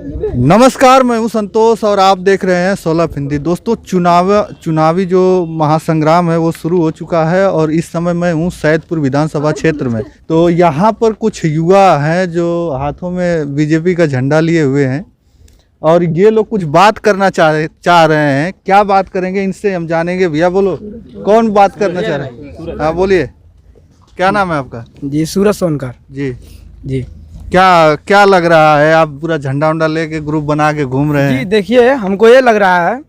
नमस्कार, मैं हूं संतोष और आप देख रहे हैं 16 हिंदी। दोस्तों, चुनावी जो महासंग्राम है वो शुरू हो चुका है और इस समय मैं हूं सैदपुर विधानसभा क्षेत्र में। तो यहां पर कुछ युवा हैं जो हाथों में बीजेपी का झंडा लिए हुए हैं और ये लोग कुछ बात करना चाह रहे हैं। क्या बात करेंगे इनसे हम जानेंगे। भैया बोलो, कौन बात करना चाह रहे हैं? हाँ बोलिए, क्या नाम है आपका? जी सूरज सोनकर। जी क्या लग रहा है? आप पूरा झंडा उंडा लेके ग्रुप बना के घूम रहे हैं। जी देखिए, हमको ये लग रहा है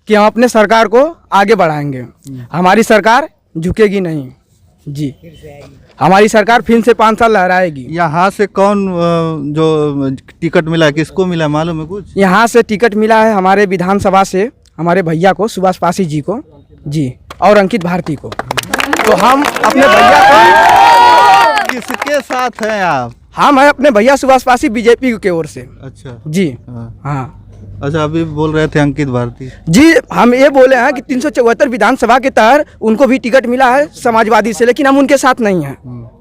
कि हम अपने सरकार को आगे बढ़ाएंगे। हमारी सरकार झुकेगी नहीं जी। हमारी सरकार फिर से 5 साल लहराएगी। यहाँ से कौन जो टिकट मिला है, किसको मिला है मालूम है कुछ? यहाँ से टिकट मिला है हमारे विधानसभा से हमारे भैया को, सुभाष पासी जी को जी, और अंकित भारती को। तो हम अपने भैया को, किसके साथ हैं आप? हम हैं अपने भैया सुभाष पासी, बीजेपी की ओर से। अच्छा जी हाँ। अच्छा, अभी बोल रहे थे अंकित भारती जी। हम ये बोले हैं कि 374 विधानसभा के तहत उनको भी टिकट मिला है समाजवादी से, लेकिन हम उनके साथ नहीं हैं।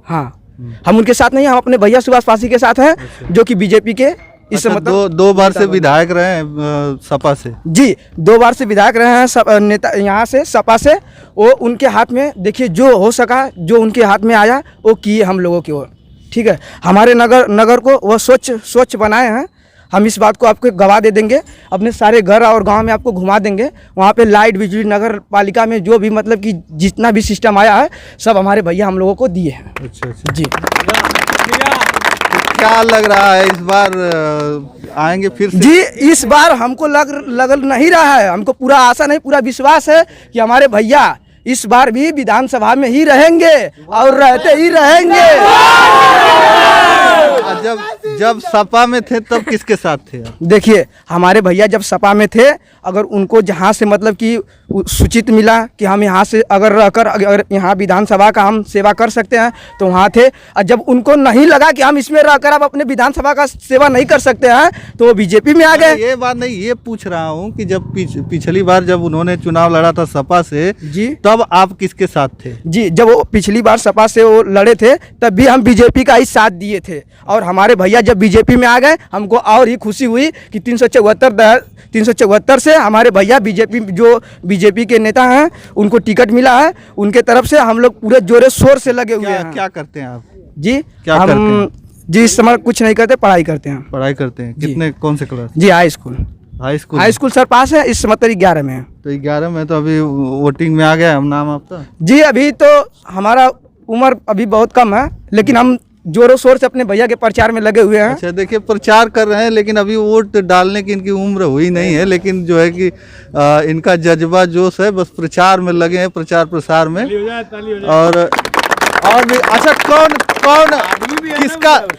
हाँ, हम उनके साथ नहीं हैं, हम अपने भैया सुभाष पासी के साथ हैं। अच्छा। जो कि बीजेपी के इस अच्छा, मतलब दो बार से विधायक रहे हैं सपा से। जी, 2 बार से विधायक रहे हैं नेता यहाँ से सपा से। वो उनके हाथ में देखिए, जो हो सका, जो उनके हाथ में आया वो किए हम लोगों की ओर। ठीक है, हमारे नगर को वो स्वच्छ बनाए हैं। हम इस बात को आपको गवाह दे देंगे। अपने सारे घर और गांव में आपको घुमा देंगे। वहाँ पे लाइट, बिजली, नगर पालिका में जो भी मतलब कि जितना भी सिस्टम आया है सब हमारे भैया हम लोगों को दिए हैं। अच्छा जी। क्या लग रहा है इस बार आएंगे फिर से? जी, इस बार हमको लग नहीं रहा है। हमको पूरा आशा नहीं, पूरा विश्वास है कि हमारे भैया इस बार भी विधानसभा में ही रहेंगे और रहते ही रहेंगे। जब सपा में थे तब किसके साथ थे? देखिए, हमारे भैया जब सपा में थे, अगर उनको जहाँ से मतलब कि सूचित मिला कि हम यहाँ से अगर रहकर अगर यहाँ विधानसभा का हम सेवा कर सकते हैं तो वहाँ थे। और जब उनको नहीं लगा कि हम इसमें रहकर अब अपने विधानसभा का सेवा नहीं कर सकते हैं तो वो बीजेपी में आ गए। ये बात नहीं, ये पूछ रहा हूँ कि जब पिछली बार जब उन्होंने चुनाव लड़ा था सपा से जी, तब आप किसके साथ थे? जी, जब वो पिछली बार सपा से वो लड़े थे तब भी हम बीजेपी का ही साथ दिए थे। और हमारे भैया जब बीजेपी में आ गए हमको और ही खुशी हुई कि 374 से हमारे भैया बीजेपी के नेता हैं, उनको टिकट मिला है। उनके तरफ से हम लोग पूरे जोरे शोर से लगे हुए हैं। क्या करते हैं आप? जी, क्या करते हैं? जी, इस समय कुछ नहीं करते, पढ़ाई करते हैं। पढ़ाई करते हैं? कितने, कौन से क्लास? जी, हाई स्कूल सर पास है। इस समय तो 11 में है। तो 11 में तो अभी वोटिंग में आ गया हम। नाम आपका? जी, अभी तो हमारा उम्र अभी बहुत कम है, लेकिन हम जोरों शोर से अपने भैया के प्रचार में लगे हुए हैं। अच्छा, देखिए प्रचार कर रहे हैं लेकिन अभी वोट डालने की इनकी उम्र हुई नहीं है, लेकिन जो है कि इनका जज्बा जोश है, बस प्रचार में लगे हैं, प्रचार प्रसार में। और भी अच्छा, कौन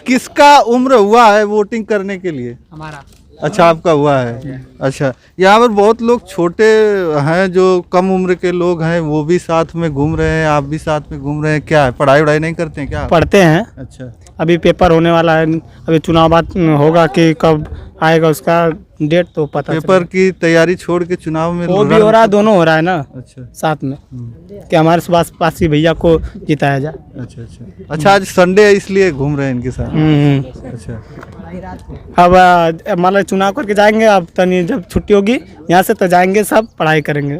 किसका उम्र हुआ है वोटिंग करने के लिए? हमारा। अच्छा, आपका हुआ है। अच्छा, यहाँ पर बहुत लोग छोटे हैं, जो कम उम्र के लोग हैं, वो भी साथ में घूम रहे हैं, आप भी साथ में घूम रहे हैं। क्या है, पढ़ाई वढ़ाई नहीं करते हैं क्या? पढ़ते हैं। अच्छा, अभी पेपर होने वाला है, अभी चुनाव बाद होगा कि कब आएगा उसका डेट तो पता। पेपर की तैयारी छोड़ के चुनाव में वो भी हो रहा है, दोनों हो रहा है ना। अच्छा, साथ में कि हमारे सुभाष पासी भैया को जिताया जाए। अच्छा, आज संडे है इसलिए घूम रहे हैं इनके साथ। अच्छा, अब मान लो चुनाव करके जाएंगे, अब तनी जब छुट्टी होगी यहाँ से तो जाएंगे, सब पढ़ाई करेंगे।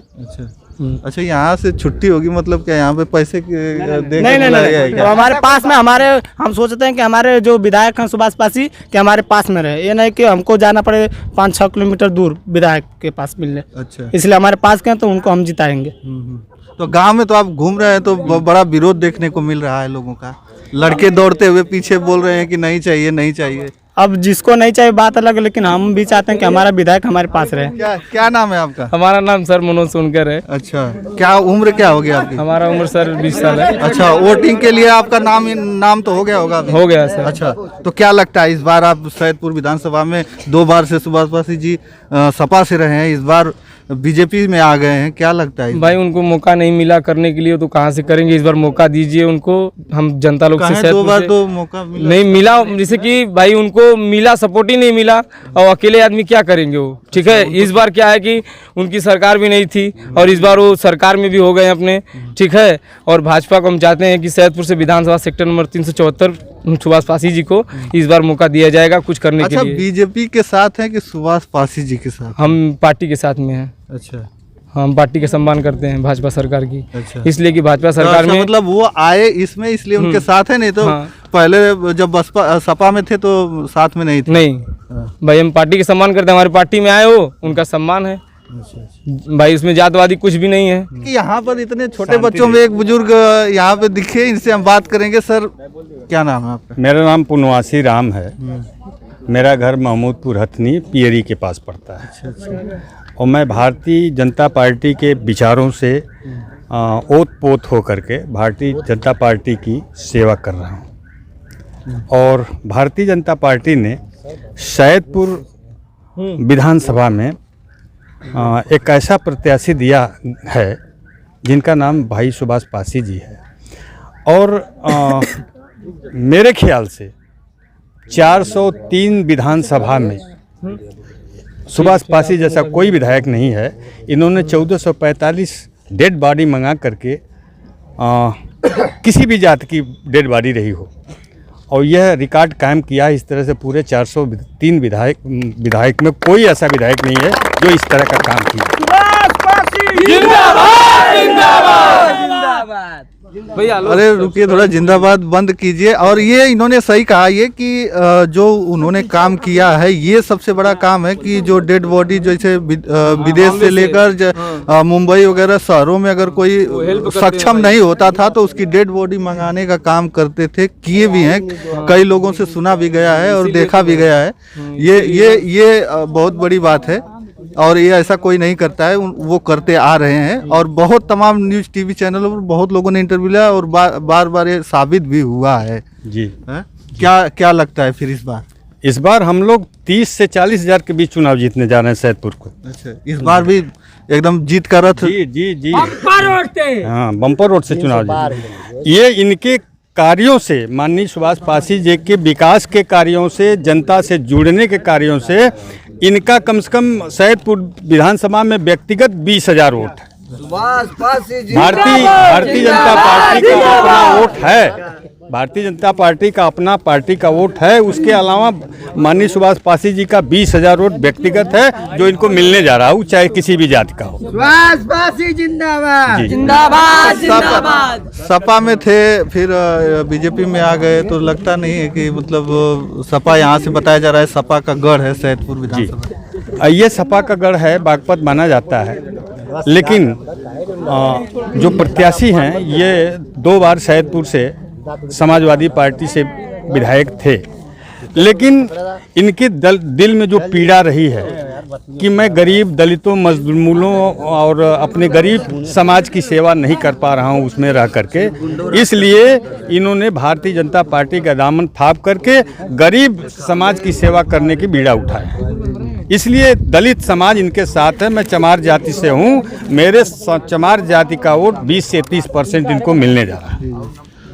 अच्छा, यहाँ से छुट्टी होगी मतलब क्या यहाँ पे पैसे नहीं, तो हमारे पास में हम सोचते हैं कि हमारे जो विधायक हैं सुभाष पासी के हमारे पास में रहे, ये नहीं कि हमको जाना पड़े 5-6 किलोमीटर दूर विधायक के पास मिलने। अच्छा, इसलिए हमारे पास के हैं तो उनको हम जिताएंगे। तो गांव में तो आप घूम रहे हैं तो बड़ा विरोध देखने को मिल रहा है लोगों का। लड़के दौड़ते हुए पीछे बोल रहे हैं कि नहीं चाहिए नहीं चाहिए। अब जिसको नहीं चाहिए बात अलग, लेकिन हम भी चाहते हैं कि हमारा विधायक हमारे पास रहे। क्या नाम है आपका? हमारा नाम सर मनोज सोनकर है। अच्छा, क्या उम्र क्या हो गया आपकी? हमारा उम्र सर 20 साल है। अच्छा, वोटिंग के लिए आपका नाम तो हो गया होगा? हो गया सर। अच्छा, तो क्या लगता है इस बार आप सैदपुर विधानसभा में 2 बार से सुभाष पासी जी सपा से रहे हैं, इस बार बीजेपी में आ गए हैं, क्या लगता है? भाई उनको मौका नहीं मिला करने के लिए तो कहाँ से करेंगे। इस बार मौका दीजिए उनको, हम जनता लोग से दो बार तो मौका मिला नहीं मिला, जैसे कि भाई उनको मिला, सपोर्ट ही नहीं मिला और अकेले आदमी क्या करेंगे वो। ठीक है, इस बार क्या है कि उनकी सरकार भी नहीं थी और इस बार वो सरकार में भी हो गए अपने। ठीक है, और भाजपा को हम चाहते हैं कि सैदपुर से विधानसभा सेक्टर नंबर 374 सुभाष पासी जी को इस बार मौका दिया जाएगा कुछ करने के लिए। बीजेपी के साथ हैं कि सुभाष पासी जी के साथ? हम पार्टी के साथ में हैं। अच्छा, हम पार्टी का सम्मान करते हैं भाजपा सरकार की। अच्छा। इसलिए कि भाजपा सरकार में मतलब वो आए इसमें इसलिए उनके साथ है, नहीं तो पहले जब बसपा सपा में थे तो साथ में नहीं थे। नहीं भाई, हम पार्टी का सम्मान करते हैं, हमारी पार्टी में आए हो उनका सम्मान है भाई, उसमें जातवादी कुछ भी नहीं है। कि यहाँ पर इतने छोटे बच्चों में एक बुजुर्ग यहाँ पे दिखे, इनसे हम बात करेंगे। सर क्या नाम है आपका? मेरा नाम पुनवासी राम है। मेरा घर महमूदपुर हथनी पियरी के पास पड़ता है। और मैं भारतीय जनता पार्टी के विचारों से ओत पोत हो करके भारतीय जनता पार्टी की सेवा कर रहा हूँ। और भारतीय जनता पार्टी ने सैदपुर विधानसभा में एक ऐसा प्रत्याशी दिया है जिनका नाम भाई सुभाष पासी जी है। और मेरे ख्याल से 403 विधानसभा में सुभाष पासी जैसा कोई विधायक नहीं है। इन्होंने 1445 डेड बॉडी मंगा करके किसी भी जात की डेड बॉडी रही हो और यह रिकॉर्ड कायम किया है। इस तरह से पूरे 403 विधायक में कोई ऐसा विधायक नहीं है जो इस तरह का काम किया। अरे रुकिए थोड़ा, जिंदाबाद बंद कीजिए। और ये इन्होंने सही कहा ये कि जो उन्होंने काम किया है ये सबसे बड़ा काम है कि जो डेड बॉडी जैसे विदेश से लेकर मुंबई वगैरह शहरों में अगर कोई सक्षम नहीं होता था तो उसकी डेड बॉडी मंगाने का काम करते थे, किए भी हैं। कई लोगों से सुना भी गया है और देखा भी गया है। ये बहुत बड़ी बात है और ये ऐसा कोई नहीं करता है, वो करते आ रहे हैं। और बहुत तमाम न्यूज़ टीवी चैनलों पर बहुत लोगों ने इंटरव्यू लिया और बार बार ये साबित भी हुआ है जी। क्या लगता है फिर इस बार हम लोग 30 से 40 हज़ार के बीच चुनाव जीतने जा रहे हैं सैदपुर को। अच्छा, इस बार भी एकदम जीत का रथ? जी हाँ, बम्पर रोड से चुनाव जीत। ये इनके कार्यों से, माननीय सुभाष पासी जी के विकास के कार्यों से, जनता से जुड़ने के कार्यों से इनका कम से कम सैदपुर विधानसभा में व्यक्तिगत 20,000 वोट है। भारतीय जनता पार्टी का अपना वोट है, भारतीय जनता पार्टी का अपना पार्टी का वोट है। उसके अलावा माननीय सुभाष पासी जी का 20,000 वोट व्यक्तिगत है जो इनको मिलने जा रहा हो, चाहे किसी भी जाति का हो। सुभाष पासी जिंदाबाद जिंदाबाद जिंदाबाद। सपा में थे फिर बीजेपी में आ गए तो लगता नहीं है कि मतलब सपा, यहाँ से बताया जा रहा है सपा का गढ़ है सैदपुर विधानसभा? ये सपा का गढ़ है, बागपत माना जाता है। लेकिन जो प्रत्याशी हैं ये 2 बार सैदपुर से समाजवादी पार्टी से विधायक थे, लेकिन इनके दिल में जो पीड़ा रही है कि मैं गरीब दलितों, मजदूरों और अपने गरीब समाज की सेवा नहीं कर पा रहा हूं उसमें रह करके, इसलिए इन्होंने भारतीय जनता पार्टी का दामन थाप करके गरीब समाज की सेवा करने की बीड़ा उठाया। इसलिए दलित समाज इनके साथ है। मैं चमार जाति से हूं, मेरे चमार जाति का वोट 20 से 30% इनको मिलने जा रहा है।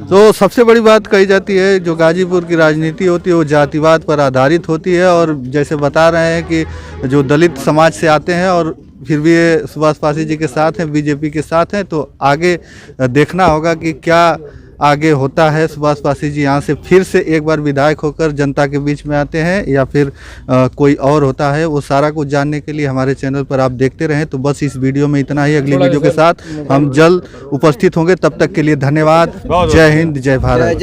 तो सबसे बड़ी बात कही जाती है जो गाजीपुर की राजनीति होती है वो जातिवाद पर आधारित होती है। और जैसे बता रहे हैं कि जो दलित समाज से आते हैं और फिर भी ये सुभाष पासी जी के साथ हैं, बीजेपी के साथ हैं, तो आगे देखना होगा कि क्या आगे होता है। सुभाष पासी जी यहाँ से फिर से एक बार विधायक होकर जनता के बीच में आते हैं या फिर कोई और होता है, वो सारा कुछ जानने के लिए हमारे चैनल पर आप देखते रहें। तो बस इस वीडियो में इतना ही, अगली वीडियो के साथ हम जल्द उपस्थित होंगे। तब तक के लिए धन्यवाद। जय हिंद, जय भारत।